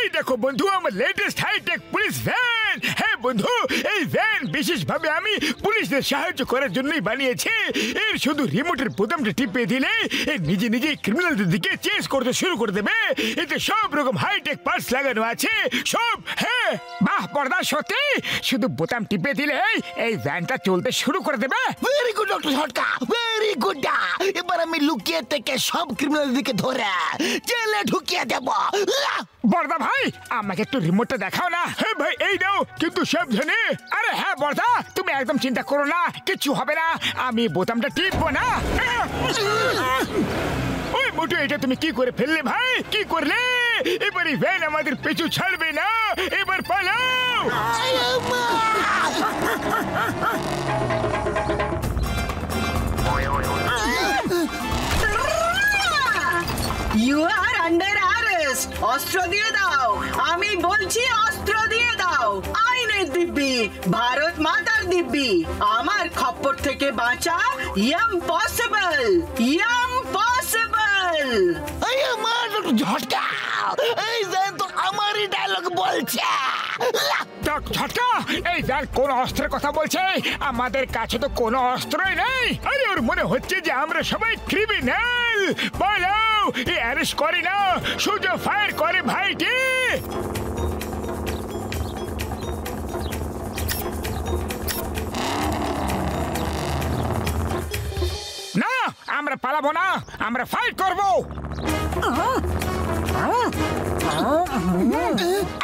এই দেখো বন্ধু আমার লেটেস্ট হাইটেক পুলিশ ভ্যান। হ্যাঁ বন্ধু, এই ভ্যান বিশেষভাবে আমি পুলিশদের সাহায্য করার জন্যই বানিয়েছি। এর শুধু রিমোটের বোতামটা টিপে দিলে এ নিজে নিজে ক্রিমিনালদের দিকে চেস করতে শুরু করে দেবে। এতে সব রকম হাইটেক পার্টস লাগানো আছে সব। হ্যাঁ বাহ বর্দা, সত্যি শুধু বোতাম টিপে দিলে এই ভ্যানটা চলতে শুরু করে দেবে। Very good doctor Jhatka, very good. এবার আমি লুকিয়ে থেকে সব ক্রিমিনালদের দিকে ধরে জেলে ঢুকিয়ে দেব। বর্দা ভাই আমাকে একটু রিমোটটা দেখাও না। হ্যাঁ ভাই এই নাও, কিন্তু সাবধানে। আরে হ্যাঁ বর্দা, তুমি একদম চিন্তা করো না, কিচ্ছু হবে না, আমি বোতামটা টিপবো না। ওই মোটু, এটা তুমি কি করে ফেললে ভাই, কি করলে? এবার এই ভ্যান আমাদের পিছু ছাড়বে না, এবার পালাও। You are under arrest. অস্ত্র দিয়ে দাও, আমি বলছি অস্ত্র দিয়ে দাও। আইনের দিব্যি, ভারত মাতার দিব্যি, আমার খপ্পর থেকে বাঁচা ইম্পসিবল, ইম্পসিবল। এই আমার ডক্টর ঝটকা, এই ভ্যান তো আমারই ডায়লগ বলছে। ঝটকা, এই ভ্যান কোন অস্ত্রের কথা বলছে? আমাদের কাছে তো কোনো অস্ত্রই নেই। আরে ওর মনে হচ্ছে যে আমরা সবাই ক্রিমিনাল। পালাও, এই অ্যারেস্ট করে না, সোজা ফায়ার করে ভাইটি। না, আমরা পালাবো না, আমরা ফাইট করবো।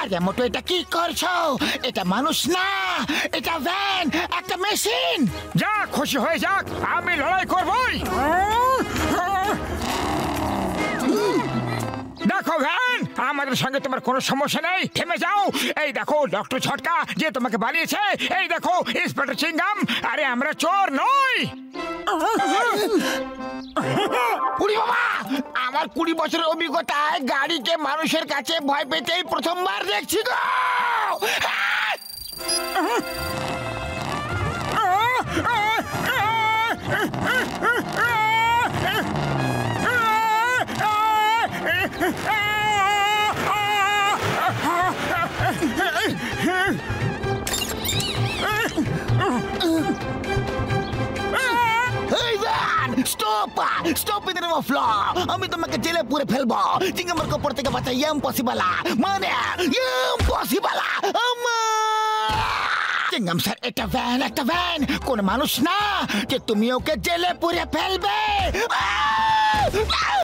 আরে মোটো, এটা কি করছো? এটা মানুষ না, এটা ভ্যান, একটা মেশিন। যা খুশি হয়ে যাক, আমি লড়াই করবই। দেখো ভ্যান, আমাদের সঙ্গে তোমার কোনো সমস্যা নেই, থেমে যাও। এই দেখো ডক্টর ঝটকা যে তোমাকে বানিয়েছে, এই দেখো ইন্সপেক্টর চিংগাম। আরে আমরা চোর নই। বাবা, আমার 20 বছরের অভিজ্ঞতায় গাড়িকে মানুষের কাছে ভয় পেতেই প্রথমবার দেখছি গো। Stop in the name of law. আমি তোমাকে জেলে পুরে ফেলবো। চিংগামের কপর থেকে বাঁচা ইম্পসিবল, মানে ইম্পসিবল। চিংগাম স্যার, এটা ভ্যান, একটা ভ্যান, কোন মানুষ না যে তুমি ওকে জেলে পুরে ফেলবে।